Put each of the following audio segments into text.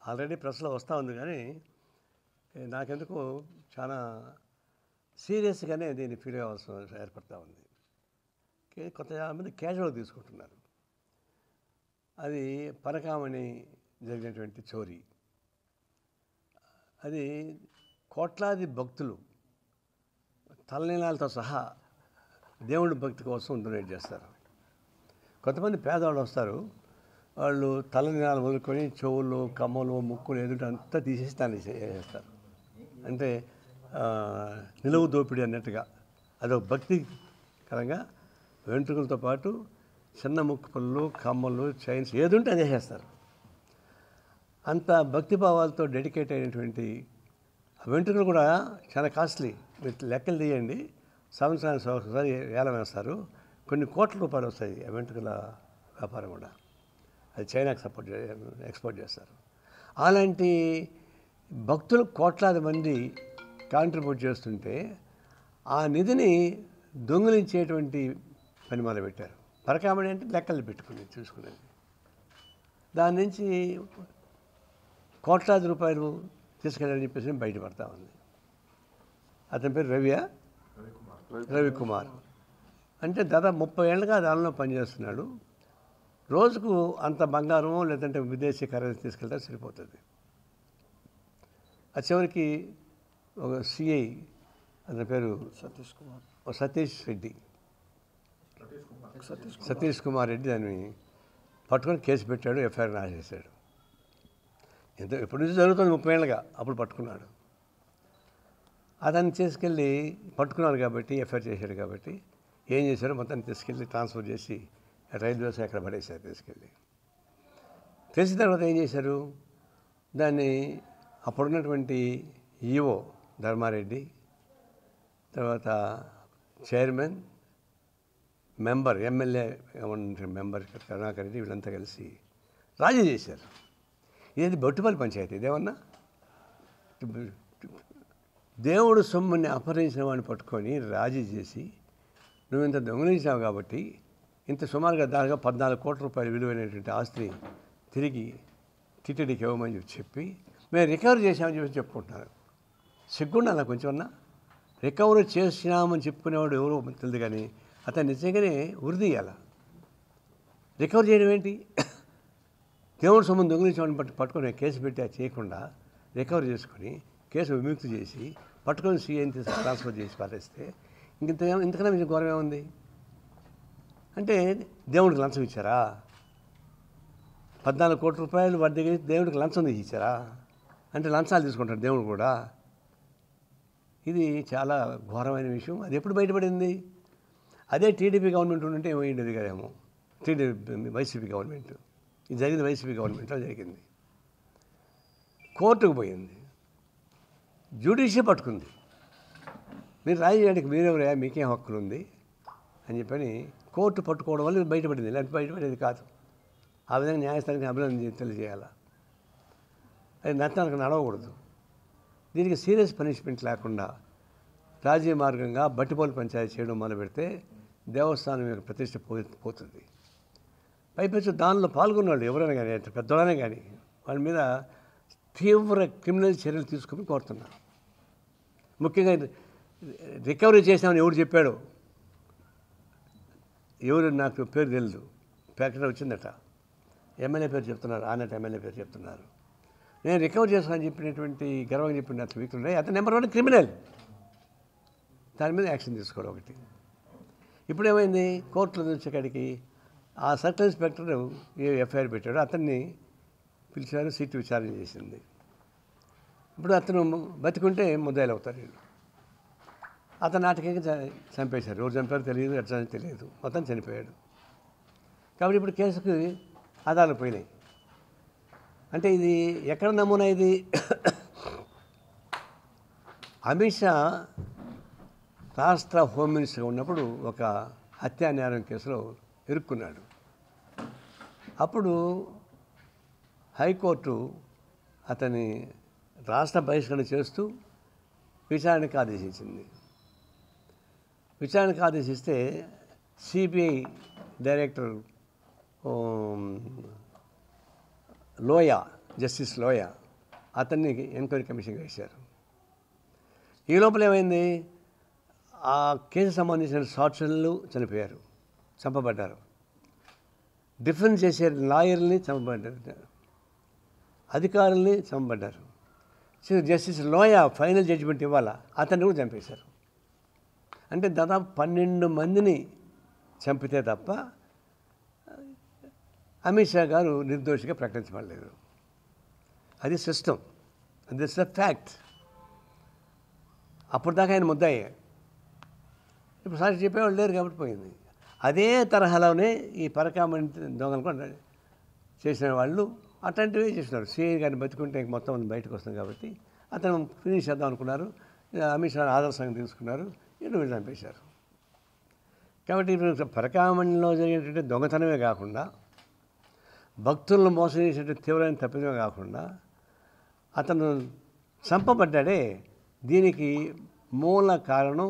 Already ప్రెస్‌లో వస్తూ ఉంది కానీ నాకెందుకో చాలా సీరియస్‌గానే దీన్ని ఫీల్ అవ్వాల్సిన ఏర్పడతా ఉంది. కొంతమంది క్యాజువల్‌గా తీసుకుంటున్నారు. అది పరకామణి జరిగినటువంటి చోరీ. అది కోట్లాది భక్తులు తలనీలాలతో సహా దేవుడి భక్తి కోసం డొనేట్ చేస్తారు. కొంతమంది పేదవాళ్ళు వస్తారు, వాళ్ళు తలనీలాలు వదులుకొని చెవులు, కమ్మలు, ముక్కులు ఎదుట అంతా తీసేసి దాన్ని చేస్తారు. అంటే నిలువు దోపిడీ అన్నట్టుగా అదొక భక్తికరంగా వెంట్రుకలతో పాటు చిన్న ముక్కు పళ్ళు, కమ్మలు, చైన్స్ ఏది ఉంటే అదే చేస్తారు. అంత భక్తిభావాలతో డెడికేట్ అయినటువంటి వెంట్రుకలు కూడా చాలా కాస్ట్లీ. మీరు లెక్కలు తీయండి, సంవత్సరానికి ఒకసారి వేలం వేస్తారు. కొన్ని కోట్ల రూపాయలు వస్తాయి ఆ వెంట్రుకల వ్యాపారం కూడా. అది చైనాకి ఎక్స్పోర్ట్ చేస్తారు. అలాంటి భక్తులు కోట్లాది మంది కాంట్రిబ్యూట్ చేస్తుంటే ఆ నిధిని దొంగిలించేటువంటి పని మొదలుపెట్టారు. పరకామణి అంటే లెక్కలు పెట్టుకుని చూసుకునేది. దాని నుంచి కోట్లాది రూపాయలు తీసుకెళ్ళాలని చెప్పేసి బయటపడతా ఉంది. అతని పేరు రవికుమార్. అంటే దాదాపు 30 ఏళ్ళుగా దానిలో పనిచేస్తున్నాడు. రోజుకు అంత బంగారం లేదంటే విదేశీ కరెన్సీ తీసుకెళ్తే సరిపోతుంది. ఆ చివరికి ఒక సిఐ, అతని పేరు సతీష్ కుమార్ రెడ్డి దాన్ని పట్టుకొని కేసు పెట్టాడు, ఎఫ్ఐఆర్ రాసేసాడు. ఎప్పటి నుంచి జరుగుతుంది 30 ఏళ్ళుగా, అప్పుడు పట్టుకున్నాడు. అతన్ని తీసుకెళ్ళి పట్టుకున్నారు కాబట్టి, ఎఫ్ఐఆర్ చేశాడు కాబట్టి ఏం చేశారు, మొత్తాన్ని తీసుకెళ్ళి ట్రాన్స్ఫర్ చేసి రైల్వేస్ అక్కడ పడేశారు. తీసుకెళ్ళి తెలిసిన తర్వాత ఏం చేశారు, దాన్ని అప్పుడున్నటువంటి ఈఓ ధర్మారెడ్డి, తర్వాత chairman, member, MLA member Karunakar Reddy, వీళ్ళంతా కలిసి రాజీ చేశారు. ఇది బొట్టుపల్లి పంచాయతీ. ఇదేమన్నా దేవుడు సొమ్ముని అపహరించిన వాడిని పట్టుకొని రాజీ చేసి, నువ్వు ఇంత దొంగిలించావు కాబట్టి ఇంత సుమారుగా దాదాపు 14 కోట్ల రూపాయలు విలువైనటువంటి ఆస్తిని తిరిగి టీటీడీకి ఇవ్వమని చెప్పి మేము రికవరీ చేసామని చెప్పి చెప్పుకుంటున్నారు. సిగ్గుండా అలా కొంచెమన్నా. రికవరీ చేసినామని చెప్పుకునేవాడు ఎవరో తెలియదు, కానీ అతను నిజంగానే ఉరిదీయాల. రికవరీ చేయడం ఏంటి? దేవుడు సొమ్మును దొంగిలించామని పట్టుకొని కేసు పెట్టి అది చేయకుండా రికవరీ చేసుకొని కేసు విముక్తి చేసి పట్టుకొని సీఎని ట్రాన్స్ఫర్ చేసి పారేస్తే ఇంతకన్నా మీకు ఘోరం ఏముంది? అంటే దేవుడికి లంచం ఇచ్చారా? 14 కోట్ల రూపాయలు వాడి దగ్గర దేవుడికి లంచం ఇచ్చారా? అంటే లంచాలు తీసుకుంటారు దేవుడు కూడా. ఇది చాలా ఘోరమైన విషయం. అది ఎప్పుడు బయటపడింది? అదే టీడీపీ గవర్నమెంట్ ఉంటే ఏమైండేది కదేమో. వైసీపీ గవర్నమెంట్, ఇది జరిగింది వైసీపీ గవర్నమెంట్లో జరిగింది. కోర్టుకు పోయింది, జ్యుడిషియరీ పట్టుకుంది. మీరు రాజకీయానికి మీరెవరా, మీకేం హక్కులు ఉంది అని చెప్పని కోర్టు పట్టుకోవడం వల్ల బయటపడింది. ఇలాంటి బయటపడేది కాదు. ఆ విధంగా న్యాయస్థానానికి అభినందన తెలియజేయాలి. అది నష్టానికి నడవకూడదు. దీనికి సీరియస్ పనిష్మెంట్ లేకుండా రాజీ మార్గంగా బట్టిపోలు పంచాయతీ చేయడం మొదలు పెడితే దేవస్థానం యొక్క ప్రతిష్ట పోతుంది. పైపెచ్చు దానిలో పాల్గొన్నాడు ఎవరైనా కానీ, పెద్దవాళ్ళనే కానీ, వాళ్ళ మీద తీవ్ర క్రిమినల్ చర్యలు తీసుకుని కోరుతున్నారు. ముఖ్యంగా రికవరీ చేసామని ఎవరు చెప్పాడు, ఎవరు నాకు పేరు తెలియదు, ప్రకటన వచ్చిందట. ఎమ్మెల్యే పేరు చెప్తున్నారు, ఆనట్ ఎమ్మెల్యే పేరు చెప్తున్నారు. నేను రికవర్ చేస్తానని చెప్పినటువంటి గర్వంగా చెప్పిన అతను వ్యక్తులు ఉన్నాయి. అతను నెంబర్ 1 క్రిమినల్. దాని మీద యాక్షన్ తీసుకోవడం ఒకటి. ఇప్పుడు ఏమైంది, కోర్టులో వచ్చేకాడికి ఆ సర్కిల్ ఇన్స్పెక్టర్ ఎఫ్ఐఆర్ పెట్టాడు, అతన్ని పిలిచారు, సిట్ విచారణ చేసింది. ఇప్పుడు అతను బతికుంటే ముద్దాయిలు అవుతారు వీళ్ళు. అతను నాటకంగా చంపేశారు. ఎవరు చంపారో తెలియదు, ఎట్లా తెలియదు, మొత్తం చనిపోయాడు. కాబట్టి ఇప్పుడు కేసుకి ఆధారాలు పోయినాయి. అంటే ఇది ఎక్కడ నమూనా? ఇది అమిత్ షా రాష్ట్ర హోమ్ మినిస్టర్గా ఉన్నప్పుడు ఒక హత్యా నేరం కేసులో ఇరుక్కున్నాడు. అప్పుడు హైకోర్టు అతని రాష్ట్ర బహిష్కరణ చేస్తూ విచారణకు ఆదేశించింది. విచారణకు ఆదేశిస్తే సిబిఐ డైరెక్టర్ లోయా జస్టిస్ లోయా, అతన్ని ఎంక్వైరీ కమిషన్ వేశారు. ఈ లోపల ఏమైంది, ఆ కేసు సంబంధించిన సాక్షులు చనిపోయారు, చంపబడ్డారు. డిఫెన్స్ చేసే లాయర్ని చంపబడ్డారు, అధికారుల్ని చంపబడ్డారు. సో జస్టిస్ లోయా ఫైనల్ జడ్జిమెంట్ ఇవ్వాలా, అతన్ని కూడా చంపేశారు. అంటే దాదాపు 12 మందిని చంపితే తప్ప అమిత్ షా గారు నిర్దోషిగా ప్రకటించబడలేదు. అది సిస్టమ్, అది ఫ్యాక్ట్. అప్పుడు దాకా ఆయన ముద్దాయే, ఇప్పుడు సాక్షి చెప్పేవాళ్ళు లేరు కాబట్టి పోయింది. అదే తరహాలోనే ఈ పరకామణి దొంగలు కూడా చేసిన వాళ్ళు అట్లాంటివే చేసినారు. సిఐ గారిని బతుకుంటే ఇంక మొత్తం మంది బయటకు వస్తుంది కాబట్టి అతను ఫినిష్ చేద్దాం అనుకున్నారు. అమిత్ షా ఆదర్శంగా తీసుకున్నారు, వీళ్ళు చంపేశారు. కాబట్టి ఇప్పుడు పరకామణిలో జరిగేటువంటి దొంగతనమే కాకుండా, భక్తులను మోసం చేసేటువంటి తీవ్రమైన తప్పిదమే కాకుండా అతను చంపబడ్డాడే, దీనికి మూల కారణం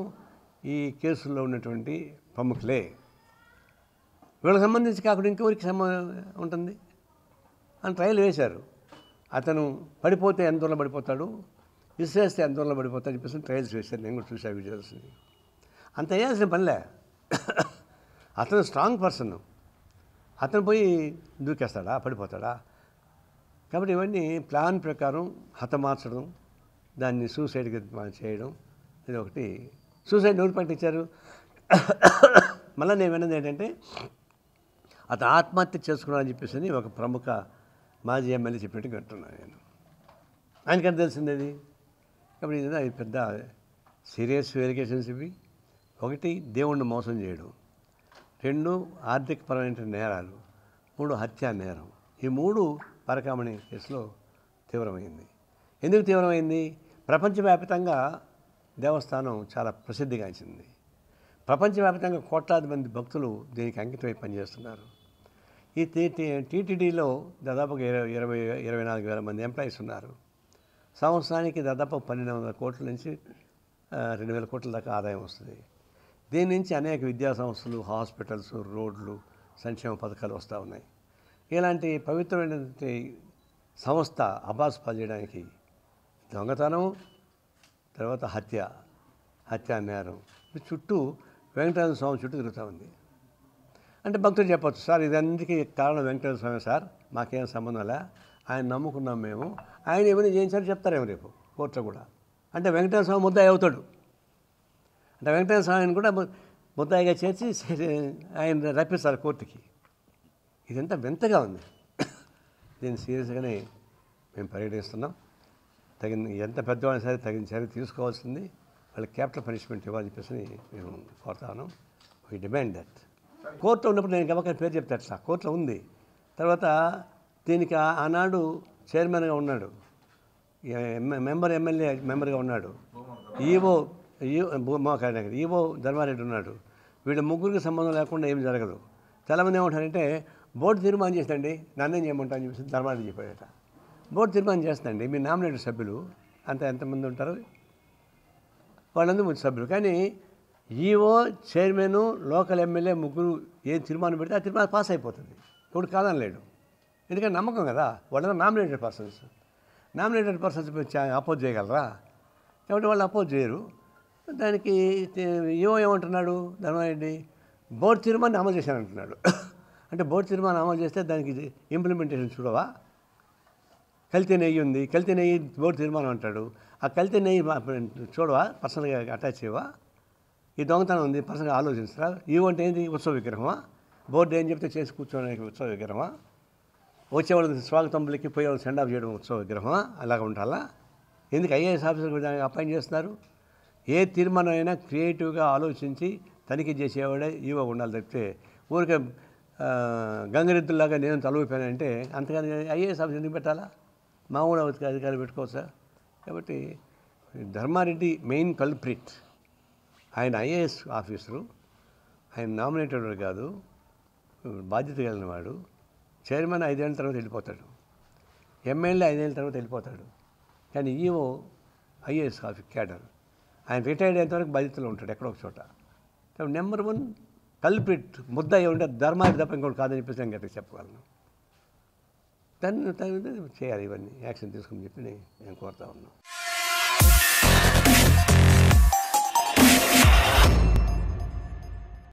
ఈ కేసుల్లో ఉన్నటువంటి ప్రముఖులే. వీళ్ళకి సంబంధించి కాకుండా ఇంకెవరికి ఉంటుంది అని ట్రయల్ వేశారు. అతను పడిపోతే ఎంత దూరంలో పడిపోతాడు, విసిరేస్తే ఎంత దూరంలో పడిపోతాడు చెప్పేసి ట్రయల్స్ వేశారు. నేను కూడా చూసా వీడియోస్. అంత వేయాల్సిన పనిలే. అతను స్ట్రాంగ్ పర్సన్, అతను పోయి దూకేస్తాడా, పడిపోతాడా? కాబట్టి ఇవన్నీ ప్లాన్ ప్రకారం హతమార్చడం, దాన్ని సూసైడ్గా చేయడం, ఇది ఒకటి. సూసైడ్ ఎవరు ప్రకటించారు? మళ్ళీ నేను విన్నది ఏంటంటే అతను ఆత్మహత్య చేసుకున్నాడని చెప్పేసి ఒక ప్రముఖ మాజీ ఎమ్మెల్యే చెప్పినట్టు వింటున్నాను నేను. ఆయనకని తెలిసింది అది. కాబట్టి ఇది పెద్ద సీరియస్ ఎలిగేషన్స్ ఇవి. ఒకటి, దేవుణ్ణి మోసం చేయడం. 2, ఆర్థికపరమైన నేరాలు. 3, హత్యా నేరం. ఈ 3 పరకామణి కేసులో తీవ్రమైంది. ఎందుకు తీవ్రమైంది? ప్రపంచవ్యాప్తంగా దేవస్థానం చాలా ప్రసిద్ధిగాంచింది. ప్రపంచవ్యాప్తంగా కోట్లాది మంది భక్తులు దీనికి అంకితమై పనిచేస్తున్నారు. ఈ టీటీడీలో దాదాపుగా 24,000 మంది ఎంప్లాయీస్ ఉన్నారు. సంవత్సరానికి దాదాపు 1,200 కోట్ల నుంచి 2,000 కోట్ల దాకా ఆదాయం వస్తుంది. దీని నుంచి అనేక విద్యా సంస్థలు, హాస్పిటల్స్, రోడ్లు, సంక్షేమ పథకాలు వస్తూ ఉన్నాయి. ఇలాంటి పవిత్రమైనటువంటి సంస్థ అబాస్పాలు చేయడానికి దొంగతనం, తర్వాత హత్యా నేరం చుట్టూ వెంకటేశ్వర స్వామి చుట్టూ తిరుగుతూ ఉంది. అంటే భక్తులు చెప్పచ్చు, సార్ ఇదందుకే కారణం వెంకటేశ్వర స్వామి సార్, మాకేం సంబంధం లే, ఆయన నమ్ముకున్నాం మేము, ఆయన ఏమైనా చేయించారో చెప్తారేమో రేపు కోర్టులో కూడా. అంటే వెంకటేశ్వర స్వామి ముద్దాయి అవుతాడు. అంటే వెంకటేశ్వర స్వామిని కూడా ముద్దాయిగా చేర్చి ఆయన రప్పిస్తారు కోర్టుకి. ఇదంతా వింతగా ఉంది. దీన్ని సీరియస్గానే మేము పరిగణిస్తున్నాం. ఎంత పెద్దవాళ్ళని సరే తగిన చర్య తీసుకోవాల్సింది. వాళ్ళకి క్యాపిటల్ పనిష్మెంట్ ఇవ్వాలని చెప్పేసి మేము కోరుతాను. We demand that. కోర్టులో ఉన్నప్పుడు నేను గమకని పేరు చెప్తే అట్లా కోర్టులో ఉంది. తర్వాత దీనికి ఆనాడు చైర్మన్గా ఉన్నాడు, ఎమ్మెల్యే మెంబర్గా ఉన్నాడు, ఈవో ధర్మారెడ్డి ఉన్నాడు. వీళ్ళ ముగ్గురికి సంబంధం లేకుండా ఏం జరగదు. చాలామంది ఏమంటారంటే బోర్డు తీర్మానం చేస్తండి, నన్నేం చేయమంటా అని చెప్పేసి ధర్మారెడ్డి చెప్పాడట. బోర్డు తీర్మానం చేస్తండి, మీ నామినేటెడ్ సభ్యులు ఎంతమంది ఉంటారు, వాళ్ళందరూ మంచి సభ్యులు. కానీ ఈవో, చైర్మన్, లోకల్ ఎమ్మెల్యే ముగ్గురు ఏం తీర్మానం పెడితే ఆ తీర్మానం పాస్ అయిపోతుంది. ఇప్పుడు కాదని లేడు. ఎందుకంటే నమ్మకం కదా, వాళ్ళందరూ నామినేటెడ్ పర్సన్స్ అపోజ్ చేయగలరా? కాబట్టి వాళ్ళు అపోజ్ చేయరు. దానికి ఈవో ఏమంటున్నాడు ధర్మారెడ్డి, బోర్డు తీర్మానం అమలు చేశానంటున్నాడు. అంటే బోర్డు తీర్మానం అమలు చేస్తే దానికి ఇంప్లిమెంటేషన్ చూడవా? కల్తీ నెయ్యి ఉంది, కల్తీ నెయ్యి బోర్డు తీర్మానం అంటాడు. ఆ కల్తీ నెయ్యి చూడవా, పర్సనల్గా అటాచ్ చేయవా? ఈ దొంగతనం ఉంది, పర్సనల్గా ఆలోచించరా? ఈవో అంటే ఏంటి, ఉత్సవ విగ్రహమా? బోర్డు ఏం చెప్తే చేసి కూర్చోడానికి ఉత్సవ విగ్రహమా? వచ్చేవాళ్ళు స్వాగతం పలికి పోయేవాళ్ళు సెండ్ ఆఫ్ చేయడం ఉత్సవ విగ్రహమా? అలాగ ఉండాలా? ఎందుకు ఐఏఎస్ ఆఫీసర్ దానికి అపాయింట్ చేస్తున్నారు? ఏ తీర్మానం అయినా క్రియేటివ్గా ఆలోచించి తనిఖీ చేసేవాడే ఈవో ఉండాలి తప్పితే ఊరికే గంగరెద్దులాగా నేను తలూపానంటే అంతగాని ఐఏఎస్ ఆఫీసర్ ఎందుకు పెట్టాలా? మామూలు అధికారులు పెట్టుకోవచ్చా? కాబట్టి ధర్మారెడ్డి మెయిన్ కల్ప్రిట్. ఆయన ఐఏఎస్ ఆఫీసరు, ఆయన నామినేటెడ్ కాదు, బాధ్యత కలిగిన వాడు. చైర్మన్ 5 ఏళ్ళ తర్వాత వెళ్ళిపోతాడు, ఎమ్మెల్యే 5 ఏళ్ళ తర్వాత వెళ్ళిపోతాడు. కానీ ఈవో ఐఏఎస్ ఆఫీస్ క్యాడర్, ఆయన రిటైర్డ్ అయ్యేంతవరకు బాధ్యతలో ఉంటాడు ఎక్కడో ఒక చోట. కాబట్టి నెంబర్ 1 కల్ప్రిట్ ముద్దాయి ఉంటే ధర్మారెడ్డి తప్ప ఇంకోటి కాదని చెప్పేసి నేను గట్టిగా చెప్పగలను. తను చేయాలి, ఇవన్నీ యాక్షన్ తీసుకుని చెప్పి నేను కోరుతా ఉన్నాను.